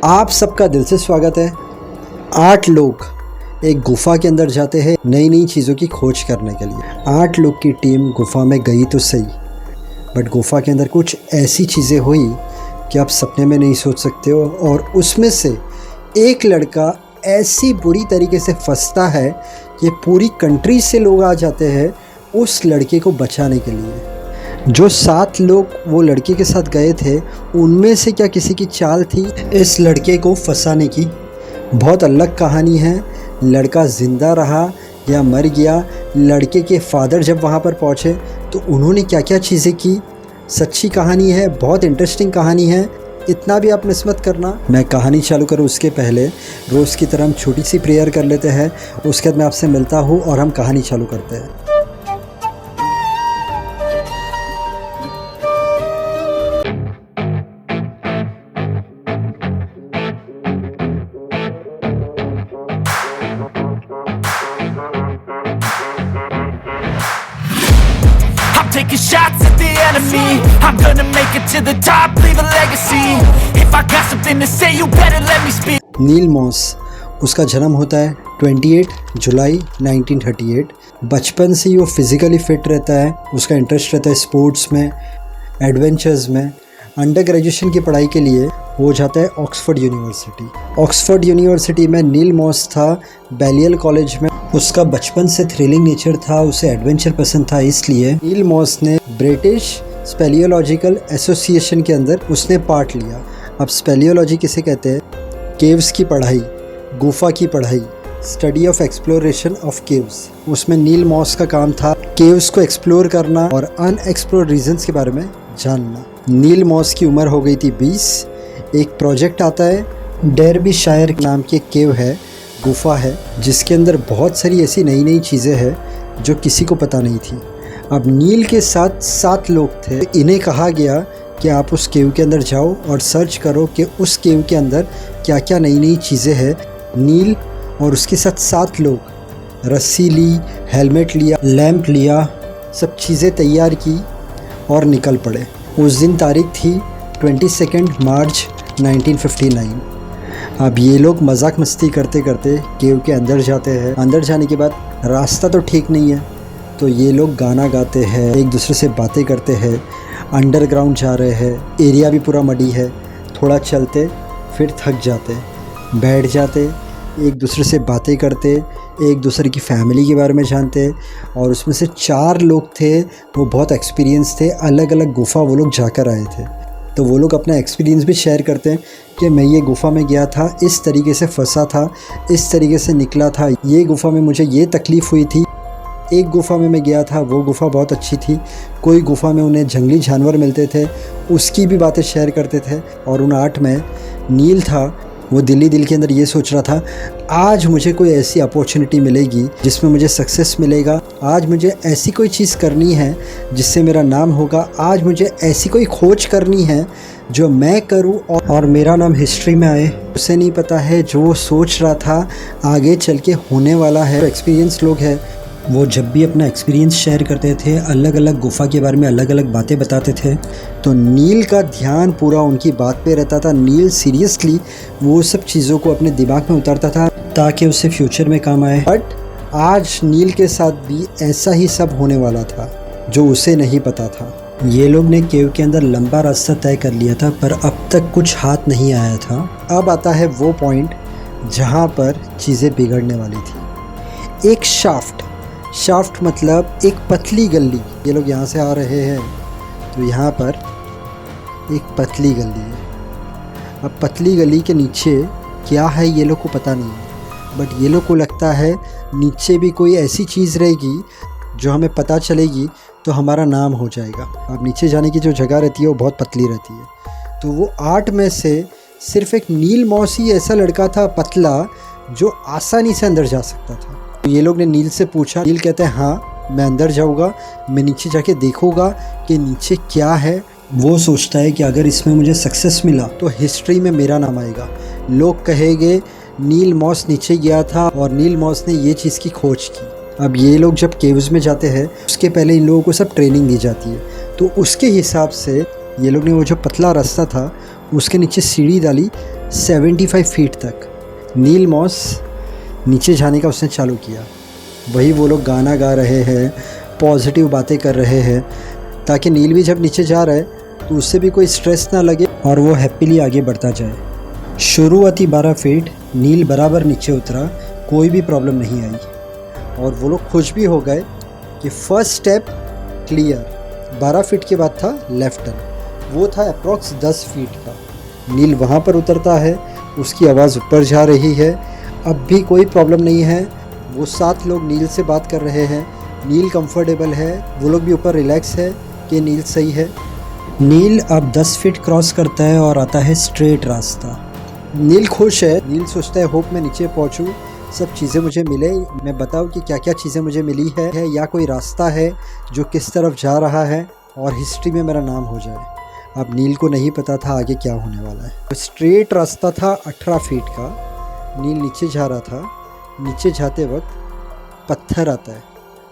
आप सबका दिल से स्वागत है। 8 लोग एक गुफा के अंदर जाते हैं नई नई चीज़ों की खोज करने के लिए। 8 लोग की टीम गुफा में गई तो सही, बट गुफा के अंदर कुछ ऐसी चीज़ें हुई कि आप सपने में नहीं सोच सकते हो। और उसमें से एक लड़का ऐसी बुरी तरीके से फंसता है कि पूरी कंट्री से लोग आ जाते हैं उस लड़के को बचाने के लिए। जो 7 लोग वो लड़के के साथ गए थे, उनमें से क्या किसी की चाल थी इस लड़के को फंसाने की? बहुत अलग कहानी है। लड़का ज़िंदा रहा या मर गया, लड़के के फादर जब वहाँ पर पहुँचे तो उन्होंने क्या क्या चीज़ें की, सच्ची कहानी है, बहुत इंटरेस्टिंग कहानी है। इतना भी आप मिस मत करना। मैं कहानी चालू करूँ उसके पहले रोज़ की तरह हम छोटी सी प्रेयर कर लेते हैं, उसके बाद मैं आपसे मिलता हूँ और हम कहानी चालू करते हैं। Taking shots at the enemy. I'm gonna make it to the top, leave a legacy. If I got something to say, you better let me speak. Nil moss, उसका जन्म होता है 28 जुलाई 1938। बचपन से ही वो फिज़िकली फ़िट रहता है, उसका इंटरेस्ट रहता है स्पोर्ट्स में, एडवेंचर्स में। अंडर ग्रेजुएशन की पढ़ाई के लिए वो जाता है ऑक्सफोर्ड यूनिवर्सिटी। ऑक्सफोर्ड यूनिवर्सिटी में नील मॉस था बैलियल कॉलेज में। उसका बचपन से थ्रिलिंग नेचर था, उसे एडवेंचर पसंद था, इसलिए नील मॉस ने ब्रिटिश स्पेलियोलॉजिकल एसोसिएशन के अंदर उसने पार्ट लिया। अब स्पेलियोलॉजी किसे कहते हैं? केव्स की पढ़ाई, गुफा की पढ़ाई, study of exploration of caves. उसमें नील मॉस का काम था केव्स को एक्सप्लोर करना और अनएक्सप्लोर्ड रीजन्स के बारे में जानना। नील मॉस की उम्र हो गई थी 20। एक प्रोजेक्ट आता है, डेरबीशायर नाम की एक केव है, गुफा है, जिसके अंदर बहुत सारी ऐसी नई नई चीज़ें हैं जो किसी को पता नहीं थी। अब नील के साथ 7 लोग थे। इन्हें कहा गया कि आप उस केव के अंदर जाओ और सर्च करो कि उस केव के अंदर क्या क्या नई नई चीज़ें हैं। नील और उसके साथ 7 लोग रस्सी ली, हेलमेट लिया, लैंप लिया, सब चीज़ें तैयार की और निकल पड़े। उस दिन तारीख थी 22 मार्च 1959। अब ये लोग मजाक मस्ती करते करते केव के अंदर जाते हैं। अंदर जाने के बाद रास्ता तो ठीक नहीं है, तो ये लोग गाना गाते हैं, एक दूसरे से बातें करते हैं, अंडरग्राउंड जा रहे हैं, एरिया भी पूरा मडी है। थोड़ा चलते फिर थक जाते, बैठ जाते, एक दूसरे से बातें करते, एक दूसरे की फैमिली के बारे में जानते। और उसमें से 4 लोग थे, वो बहुत एक्सपीरियंस थे, अलग अलग गुफा वो लोग जाकर आए थे। तो वो लोग अपना एक्सपीरियंस भी शेयर करते हैं कि मैं ये गुफा में गया था, इस तरीके से फंसा था, इस तरीके से निकला था, ये गुफा में मुझे ये तकलीफ़ हुई थी। एक गुफा में मैं गया था, वो गुफा बहुत अच्छी थी। कोई गुफा में उन्हें जंगली जानवर मिलते थे, उसकी भी बातें शेयर करते थे। और उन 8 में नील था, वो दिल के अंदर ये सोच रहा था, आज मुझे कोई ऐसी अपॉर्चुनिटी मिलेगी जिसमें मुझे सक्सेस मिलेगा, आज मुझे ऐसी कोई चीज़ करनी है जिससे मेरा नाम होगा, आज मुझे ऐसी कोई खोज करनी है जो मैं करूं और मेरा नाम हिस्ट्री में आए। उसे नहीं पता है जो वो सोच रहा था आगे चल के होने वाला है। एक्सपीरियंस लोग हैं, वो जब भी अपना एक्सपीरियंस शेयर करते थे, अलग अलग गुफा के बारे में अलग अलग बातें बताते थे, तो नील का ध्यान पूरा उनकी बात पे रहता था। नील सीरियसली वो सब चीज़ों को अपने दिमाग में उतारता था ताकि उसे फ्यूचर में काम आए। बट आज नील के साथ भी ऐसा ही सब होने वाला था जो उसे नहीं पता था। ये लोग ने केव के अंदर लंबा रास्ता तय कर लिया था, पर अब तक कुछ हाथ नहीं आया था। अब आता है वो पॉइंट जहाँ पर चीज़ें बिगड़ने वाली थी। एक शाफ्ट मतलब एक पतली गली। ये लोग यहाँ से आ रहे हैं तो यहाँ पर एक पतली गली है। अब पतली गली के नीचे क्या है ये लोग को पता नहीं है, बट ये लोग को लगता है नीचे भी कोई ऐसी चीज़ रहेगी जो हमें पता चलेगी तो हमारा नाम हो जाएगा। अब नीचे जाने की जो जगह रहती है वो बहुत पतली रहती है। तो वो 8 में से सिर्फ एक नील मॉस ही ऐसा लड़का था पतला जो आसानी से अंदर जा सकता था। ये लोग ने नील से पूछा, नील कहते हैं हाँ मैं अंदर जाऊँगा, मैं नीचे जाके देखूँगा कि नीचे क्या है। वो सोचता है कि अगर इसमें मुझे सक्सेस मिला तो हिस्ट्री में मेरा नाम आएगा, लोग कहेंगे नील मॉस नीचे गया था और नील मॉस ने ये चीज़ की खोज की। अब ये लोग जब केव्स में जाते हैं उसके पहले इन लोगों को सब ट्रेनिंग दी जाती है, तो उसके हिसाब से ये लोग ने वो जो पतला रास्ता था उसके नीचे सीढ़ी डाली 75 फीट तक। नील मॉस नीचे जाने का उसने चालू किया। वही वो लोग गाना गा रहे हैं, पॉजिटिव बातें कर रहे हैं, ताकि नील भी जब नीचे जा रहा है तो उससे भी कोई स्ट्रेस ना लगे और वो हैप्पीली आगे बढ़ता जाए। शुरुआती 12 फीट नील बराबर नीचे उतरा, कोई भी प्रॉब्लम नहीं आई और वो लोग खुश भी हो गए कि फर्स्ट स्टेप क्लियर। 12 फीट के बाद था लेफ्ट टर्न, वो था अप्रॉक्स 10 फीट का। नील वहाँ पर उतरता है, उसकी आवाज़ ऊपर जा रही है, अब भी कोई प्रॉब्लम नहीं है। वो 7 लोग नील से बात कर रहे हैं, नील कंफर्टेबल है, वो लोग भी ऊपर रिलैक्स है कि नील सही है। नील अब 10 फीट क्रॉस करता है और आता है स्ट्रेट रास्ता। नील खुश है, नील सोचता है होप मैं नीचे पहुंचूं, सब चीज़ें मुझे मिले, मैं बताऊं कि क्या क्या चीज़ें मुझे मिली है या कोई रास्ता है जो किस तरफ जा रहा है और हिस्ट्री में मेरा नाम हो जाए। अब नील को नहीं पता था आगे क्या होने वाला है। तो स्ट्रेट रास्ता था 18 फीट का। नील नीचे जा रहा था, नीचे जाते वक्त पत्थर आता है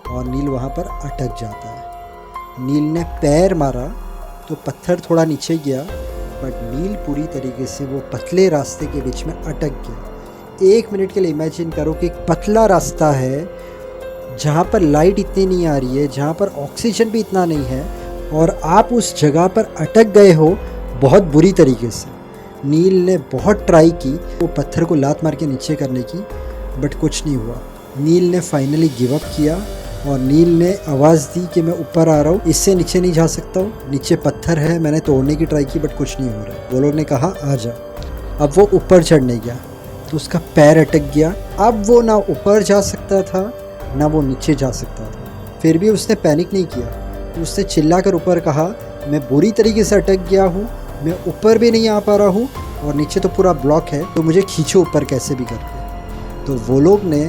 और नील वहाँ पर अटक जाता है। नील ने पैर मारा तो पत्थर थोड़ा नीचे गया, बट नील पूरी तरीके से वो पतले रास्ते के बीच में अटक गया। 1 मिनट के लिए इमेजिन करो कि एक पतला रास्ता है जहाँ पर लाइट इतनी नहीं आ रही है, जहाँ पर ऑक्सीजन भी इतना नहीं है और आप उस जगह पर अटक गए हो बहुत बुरी तरीके से। नील ने बहुत ट्राई की वो पत्थर को लात मार के नीचे करने की, बट कुछ नहीं हुआ। नील ने फाइनली गिव अप किया और नील ने आवाज़ दी कि मैं ऊपर आ रहा हूँ, इससे नीचे नहीं जा सकता हूँ, नीचे पत्थर है, मैंने तोड़ने की ट्राई की बट कुछ नहीं हो रहा है। वो लोग ने कहा आ जा। अब वो ऊपर चढ़ने गया तो उसका पैर अटक गया। अब वो ना ऊपर जा सकता था ना वो नीचे जा सकता था। फिर भी उसने पैनिक नहीं किया, उसने चिल्ला कर ऊपर कहा मैं बुरी तरीके से अटक गया हूँ, मैं ऊपर भी नहीं आ पा रहा हूँ और नीचे तो पूरा ब्लॉक है, तो मुझे खींचो ऊपर कैसे भी करके। तो वो लोग ने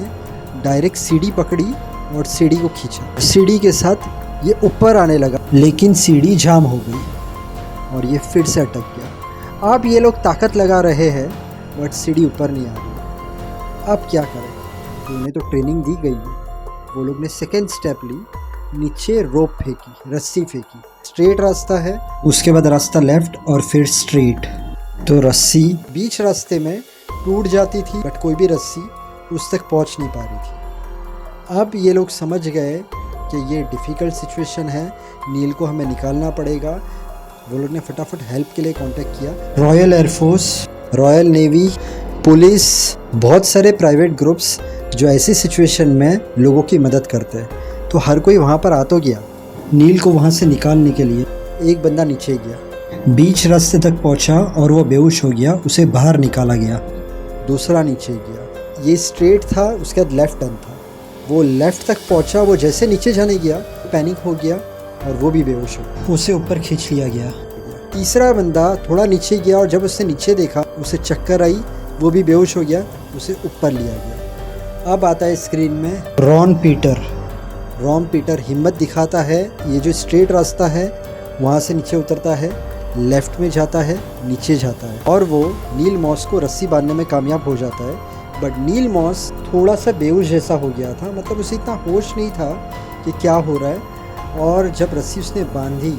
डायरेक्ट सीढ़ी पकड़ी और सीढ़ी को खींचा। सीढ़ी के साथ ये ऊपर आने लगा, लेकिन सीढ़ी जाम हो गई और ये फिर से अटक गया। अब ये लोग ताकत लगा रहे हैं बट सीढ़ी ऊपर नहीं आ रही। अब क्या करें, तो उन्हें तो ट्रेनिंग दी गई है। वो लोग ने सेकेंड स्टेप ली, नीचे रोप फेंकी, रस्सी फेंकी। स्ट्रेट रास्ता है, उसके बाद रास्ता लेफ्ट और फिर स्ट्रेट। तो रस्सी बीच रास्ते में टूट जाती थी बट कोई भी रस्सी उस तक पहुंच नहीं पा रही थी। अब ये लोग समझ गए कि ये डिफ़िकल्ट सिचुएशन है, नील को हमें निकालना पड़ेगा। वो लोग ने फटाफट हेल्प के लिए कांटेक्ट किया। Royal air force, royal navy, police, बहुत सारे प्राइवेट ग्रुप्स जो ऐसी सिचुएशन में लोगों की मदद करते हैं, तो हर कोई वहाँ पर आ तो गया नील को वहाँ से निकालने के लिए। एक बंदा नीचे गया, बीच रास्ते तक पहुँचा और वो बेहोश हो गया, उसे बाहर निकाला गया। दूसरा नीचे गया, ये स्ट्रेट था, उसके बाद लेफ़्ट टर्न था, वो लेफ़्ट तक पहुँचा। वो जैसे नीचे जाने गया पैनिक हो गया और वो भी बेहोश हो गया, उसे ऊपर खींच लिया गया। तीसरा बंदा थोड़ा नीचे गया और जब उसने नीचे देखा उसे चक्कर आई, वो भी बेहोश हो गया, उसे ऊपर लिया गया। अब आता है स्क्रीन में रॉन पीटर। रॉन पीटर हिम्मत दिखाता है, ये जो स्ट्रेट रास्ता है वहाँ से नीचे उतरता है, लेफ़्ट में जाता है, नीचे जाता है और वो नील मॉस को रस्सी बांधने में कामयाब हो जाता है। बट नील मॉस थोड़ा सा बेहोश जैसा हो गया था, मतलब उसे इतना होश नहीं था कि क्या हो रहा है। और जब रस्सी उसने बांधी,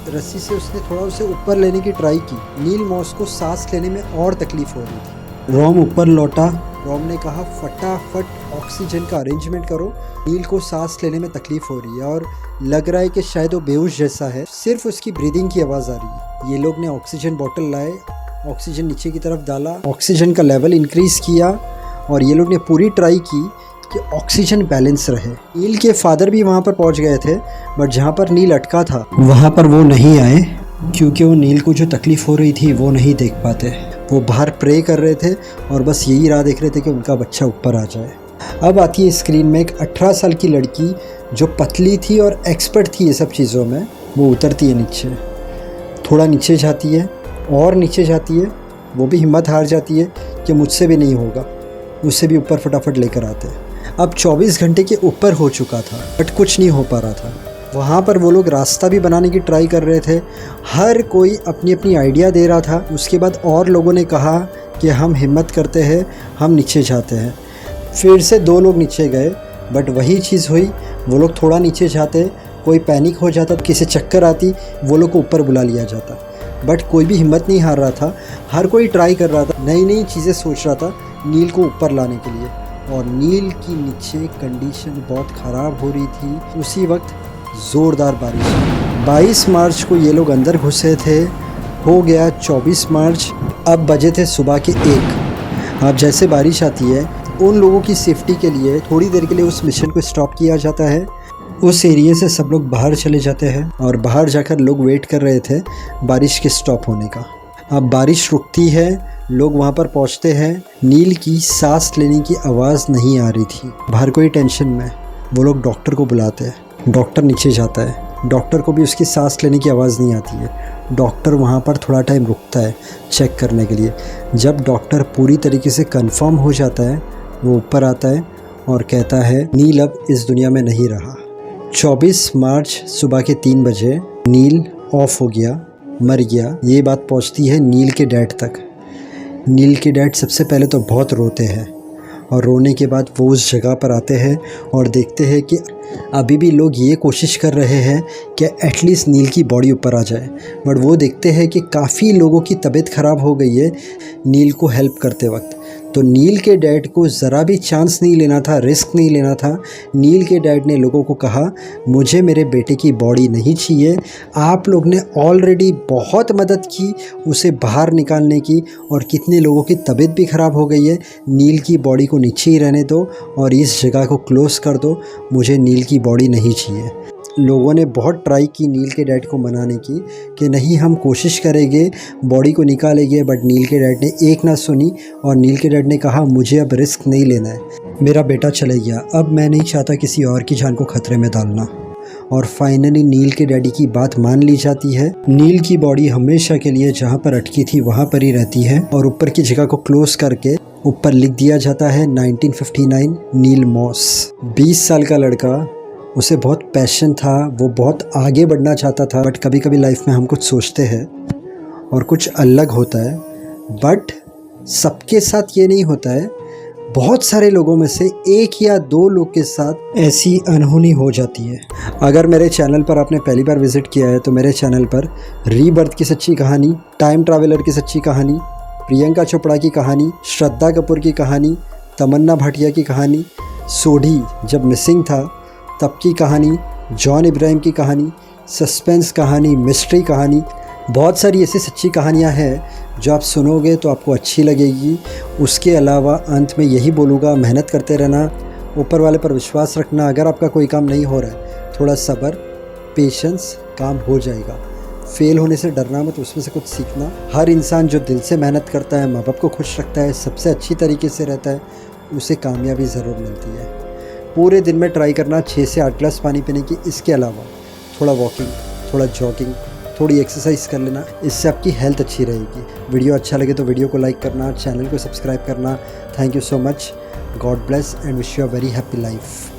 रस्सी से उसने थोड़ा उसे ऊपर लेने की ट्राई की। नील मॉस को सांस लेने में और तकलीफ़ हो रही थी। रॉम ऊपर लौटा, रॉम ने कहा फटाफट ऑक्सीजन का अरेंजमेंट करो, नील को सांस लेने में तकलीफ़ हो रही है और लग रहा है कि शायद वो बेहोश जैसा है, सिर्फ उसकी ब्रीदिंग की आवाज़ आ रही है। ये लोग ने ऑक्सीजन बॉटल लाए, ऑक्सीजन नीचे की तरफ डाला, ऑक्सीजन का लेवल इंक्रीज़ किया और ये लोग ने पूरी ट्राई की कि ऑक्सीजन बैलेंस रहे। नील के फादर भी वहाँ पर पहुँच गए थे, बट जहाँ पर नील अटका था वहाँ पर वो नहीं आए, क्योंकि वो नील को जो तकलीफ़ हो रही थी वो नहीं देख पाते। वो बाहर प्रे कर रहे थे और बस यही राह देख रहे थे कि उनका बच्चा ऊपर आ जाए। अब आती है स्क्रीन में एक 18 साल की लड़की जो पतली थी और एक्सपर्ट थी ये सब चीज़ों में। वो उतरती है नीचे, थोड़ा नीचे जाती है और नीचे जाती है। वो भी हिम्मत हार जाती है कि मुझसे भी नहीं होगा, उसे भी ऊपर फटाफट लेकर आते हैं। अब 24 घंटे के ऊपर हो चुका था बट कुछ नहीं हो पा रहा था। वहाँ पर वो लोग रास्ता भी बनाने की ट्राई कर रहे थे, हर कोई अपनी अपनी आइडिया दे रहा था। उसके बाद और लोगों ने कहा कि हम हिम्मत करते हैं, हम नीचे जाते हैं। फिर से 2 लोग नीचे गए बट वही चीज़ हुई, वो लोग थोड़ा नीचे जाते, कोई पैनिक हो जाता, किसी चक्कर आती, वो लोग को ऊपर बुला लिया जाता। बट कोई भी हिम्मत नहीं हार रहा था, हर कोई ट्राई कर रहा था, नई नई चीज़ें सोच रहा था नील को ऊपर लाने के लिए। और नील की नीचे कंडीशन बहुत ख़राब हो रही थी। उसी वक्त ज़ोरदार बारिश। 22 मार्च को ये लोग अंदर घुसे थे, हो गया 24 मार्च, अब बजे थे सुबह के 1। अब जैसे बारिश आती है उन लोगों की सेफ्टी के लिए थोड़ी देर के लिए उस मिशन को स्टॉप किया जाता है। उस एरिया से सब लोग बाहर चले जाते हैं और बाहर जाकर लोग वेट कर रहे थे बारिश के स्टॉप होने का। अब बारिश रुकती है, लोग वहाँ पर पहुँचते हैं। नील की सांस लेने की आवाज़ नहीं आ रही थी। बाहर कोई टेंशन में वो लोग डॉक्टर को बुलाते हैं। डॉक्टर नीचे जाता है, डॉक्टर को भी उसकी सांस लेने की आवाज़ नहीं आती है। डॉक्टर वहाँ पर थोड़ा टाइम रुकता है चेक करने के लिए। जब डॉक्टर पूरी तरीके से कंफर्म हो जाता है, वो ऊपर आता है और कहता है नील अब इस दुनिया में नहीं रहा। 24 मार्च सुबह के 3 बजे नील ऑफ हो गया, मर गया। ये बात पहुंचती है नील के डैड तक। नील के डैड सबसे पहले तो बहुत रोते हैं और रोने के बाद वो उस जगह पर आते हैं और देखते हैं कि अभी भी लोग ये कोशिश कर रहे हैं कि एटलीस्ट नील की बॉडी ऊपर आ जाए। बट वो देखते हैं कि काफ़ी लोगों की तबीयत ख़राब हो गई है नील को हेल्प करते वक्त। तो नील के डैड को ज़रा भी चांस नहीं लेना था, रिस्क नहीं लेना था। नील के डैड ने लोगों को कहा मुझे मेरे बेटे की बॉडी नहीं चाहिए, आप लोग ने ऑलरेडी बहुत मदद की उसे बाहर निकालने की और कितने लोगों की तबीयत भी ख़राब हो गई है। नील की बॉडी को नीचे ही रहने दो और इस जगह को क्लोज़ कर दो, मुझे नील की बॉडी नहीं चाहिए। लोगों ने बहुत ट्राई की नील के डैड को मनाने की कि नहीं हम कोशिश करेंगे, बॉडी को निकालेंगे, बट नील के डैड ने एक ना सुनी और नील के डैड ने कहा मुझे अब रिस्क नहीं लेना है, मेरा बेटा चले गया, अब मैं नहीं चाहता किसी और की जान को खतरे में डालना। और फाइनली नील के डैडी की बात मान ली जाती है। नील की बॉडी हमेशा के लिए जहाँ पर अटकी थी वहाँ पर ही रहती है और ऊपर की जगह को क्लोज करके ऊपर लिख दिया जाता है 1959 नील मॉस। 20 साल का लड़का, उसे बहुत पैशन था, वो बहुत आगे बढ़ना चाहता था। बट कभी कभी लाइफ में हम कुछ सोचते हैं और कुछ अलग होता है, बट सबके साथ ये नहीं होता है। बहुत सारे लोगों में से 1 या 2 लोग के साथ ऐसी अनहोनी हो जाती है। अगर मेरे चैनल पर आपने पहली बार विज़िट किया है तो मेरे चैनल पर रीबर्थ की सच्ची कहानी, टाइम ट्रैवलर की सच्ची कहानी, प्रियंका चोपड़ा की कहानी, श्रद्धा कपूर की कहानी, तमन्ना भाटिया की कहानी, सोढ़ी जब मिसिंग था तब की कहानी, जॉन इब्राहिम की कहानी, सस्पेंस कहानी, मिस्ट्री कहानी, बहुत सारी ऐसी सच्ची कहानियाँ हैं जो आप सुनोगे तो आपको अच्छी लगेगी। उसके अलावा अंत में यही बोलूँगा, मेहनत करते रहना, ऊपर वाले पर विश्वास रखना। अगर आपका कोई काम नहीं हो रहा है, थोड़ा सब्र, पेशेंस, काम हो जाएगा। फेल होने से डरना मत, उसमें से कुछ सीखना। हर इंसान जो दिल से मेहनत करता है, माँ बाप को खुश रखता है, सबसे अच्छी तरीके से रहता है, उसे कामयाबी ज़रूर मिलती है। पूरे दिन में ट्राई करना 6 से 8 गिलास पानी पीने की। इसके अलावा थोड़ा वॉकिंग, थोड़ा जॉगिंग, थोड़ी एक्सरसाइज कर लेना, इससे आपकी हेल्थ अच्छी रहेगी। वीडियो अच्छा लगे तो वीडियो को लाइक करना, चैनल को सब्सक्राइब करना। Thank you so much, God bless and wish you a very happy life.